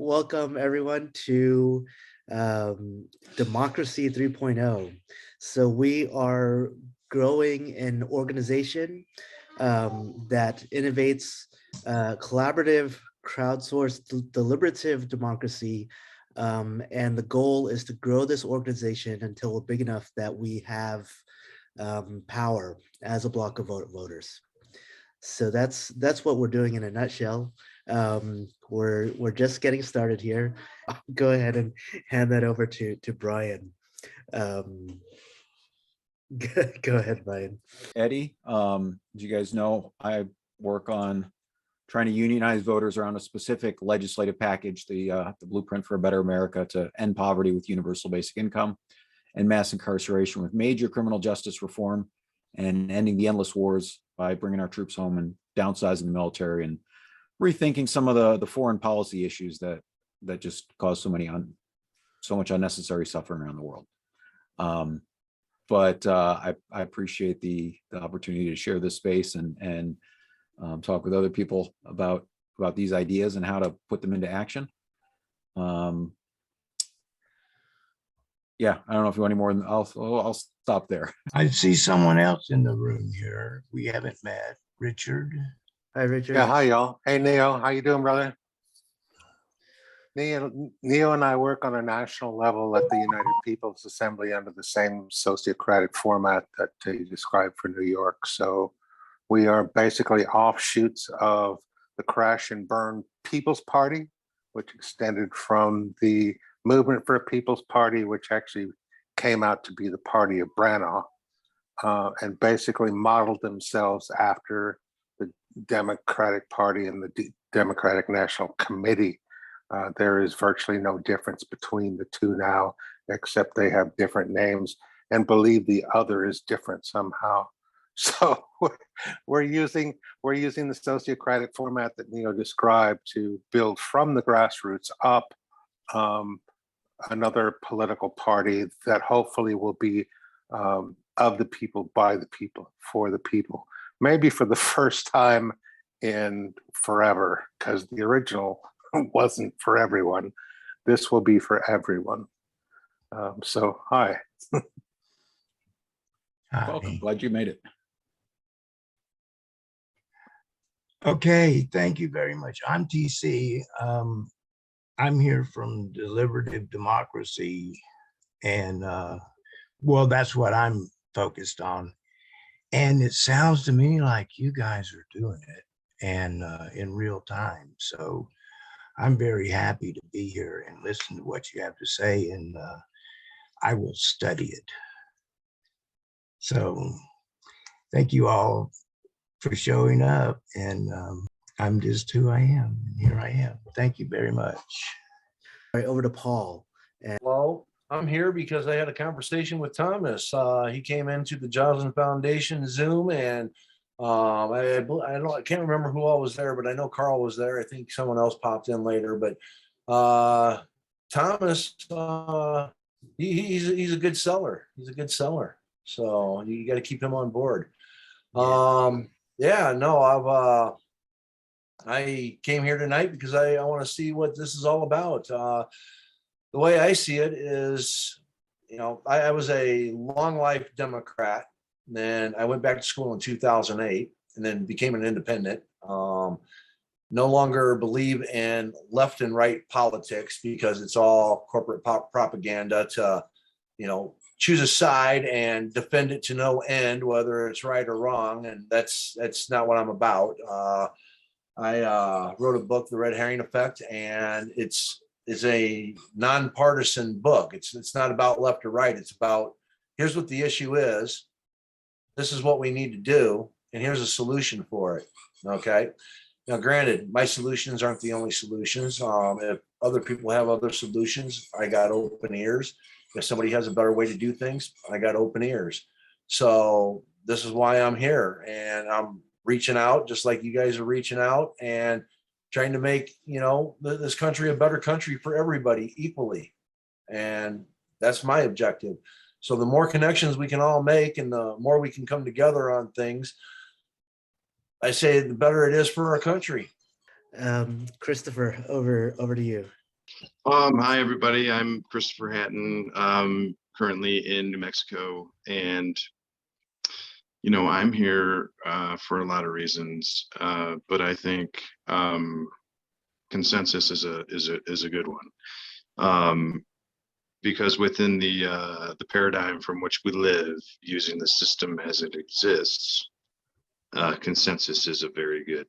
welcome everyone to Democracy 3.0. So we are growing an organization that innovates collaborative, crowdsourced, deliberative democracy. And the goal is to grow this organization until we're big enough that we have power as a block of voters. So that's what we're doing in a nutshell. We're just getting started here. I'll go ahead and hand that over to Brian. Go ahead, Brian. Eddie, as you guys know, I work on trying to unionize voters around a specific legislative package, the Blueprint for a Better America, to end poverty with universal basic income and mass incarceration with major criminal justice reform, and ending the endless wars by bringing our troops home and downsizing the military and rethinking some of the foreign policy issues that just cause so much unnecessary suffering around the world. But I appreciate the opportunity to share this space and talk with other people about these ideas and how to put them into action. Yeah, I don't know if you want any more. I'll stop there. I see someone else in the room here. We haven't met. Richard. Hi, Richard. Yeah, hi y'all. Hey Neo, how you doing, brother? Neo and I work on a national level at the United People's Assembly under the same sociocratic format that you described for New York. So we are basically offshoots of the Crash and Burn People's Party, which extended from the Movement for a People's Party, which actually came out to be the party of Branagh, and basically modeled themselves after the Democratic Party and the Democratic National Committee. There is virtually no difference between the two now, except they have different names and believe the other is different somehow. So we're using the sociocratic format that Neo described to build from the grassroots up another political party that hopefully will be of the people, by the people, for the people. Maybe for the first time in forever, because the original wasn't for everyone. This will be for everyone. So hi. Welcome. Glad you made it. Okay, thank you very much. I'm TC. I'm here from Deliberative Democracy, and well, that's what I'm focused on. And it sounds to me like you guys are doing it, and in real time. So I'm very happy to be here and listen to what you have to say, and I will study it. So thank you all for showing up, and I'm just who I am, and here I am. Thank you very much. All right, over to Paul. Well, I'm here because I had a conversation with Thomas. He came into the Joslin Foundation Zoom, and I can't remember who all was there, but I know Carl was there. I think someone else popped in later, but Thomas, he's a good seller. He's a good seller. So you got to keep him on board. Yeah, no, I came here tonight because I want to see what this is all about. The way I see it is, I was a long life Democrat. Then I went back to school in 2008 and then became an independent. No longer believe in left and right politics because it's all corporate propaganda to, choose a side and defend it to no end, whether it's right or wrong. And that's not what I'm about. I wrote a book, The Red Herring Effect, and it's a nonpartisan book. It's not about left or right. It's about, here's what the issue is. This is what we need to do. And here's a solution for it. Okay. Now, granted, my solutions aren't the only solutions. If other people have other solutions, I got open ears. If somebody has a better way to do things, I got open ears. So this is why I'm here, and I'm reaching out just like you guys are reaching out and trying to make, this country a better country for everybody equally. And that's my objective. So the more connections we can all make and the more we can come together on things, I say the better it is for our country. Christopher, over to you. Hi, everybody. I'm Christopher Hatton, currently in New Mexico, and I'm here for a lot of reasons, but I think consensus is a good one, because within the paradigm from which we live, using the system as it exists, consensus is a very good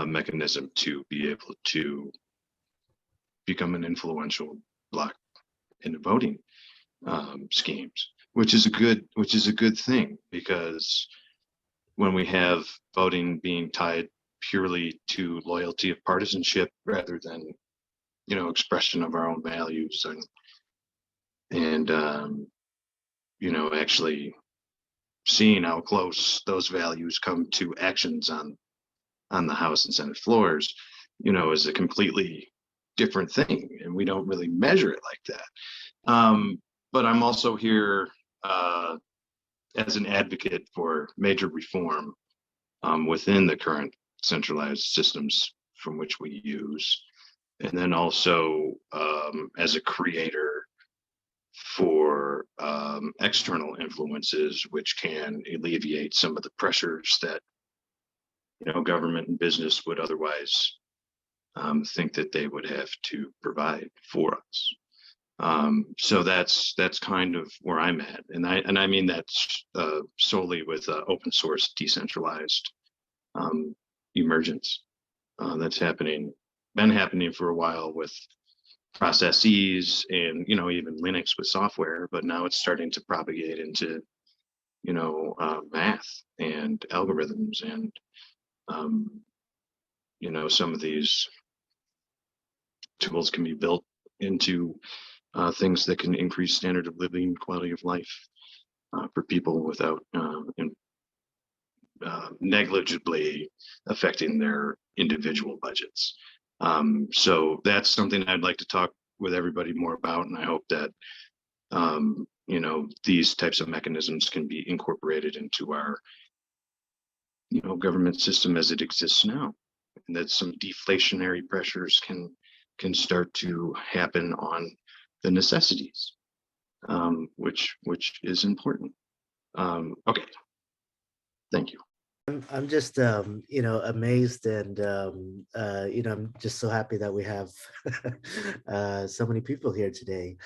mechanism to be able to become an influential bloc in the voting schemes, which is a good thing, because when we have voting being tied purely to loyalty of partisanship rather than expression of our own values and actually seeing how close those values come to actions on the House and Senate floors, is a completely different thing, and we don't really measure it like that. But I'm also here as an advocate for major reform within the current centralized systems from which we use. And then also as a creator for external influences, which can alleviate some of the pressures that government and business would otherwise think that they would have to provide for us. So that's kind of where I'm at, and I mean that's solely with open source decentralized emergence that's been happening for a while with processes and even Linux with software, but now it's starting to propagate into math and algorithms and some of these tools can be built into things that can increase standard of living, quality of life for people without negligibly affecting their individual budgets. So that's something I'd like to talk with everybody more about, and I hope that these types of mechanisms can be incorporated into our government system as it exists now, and that some deflationary pressures can start to happen on the necessities, which is important. Okay, thank you. I'm just amazed, and I'm just so happy that we have so many people here today.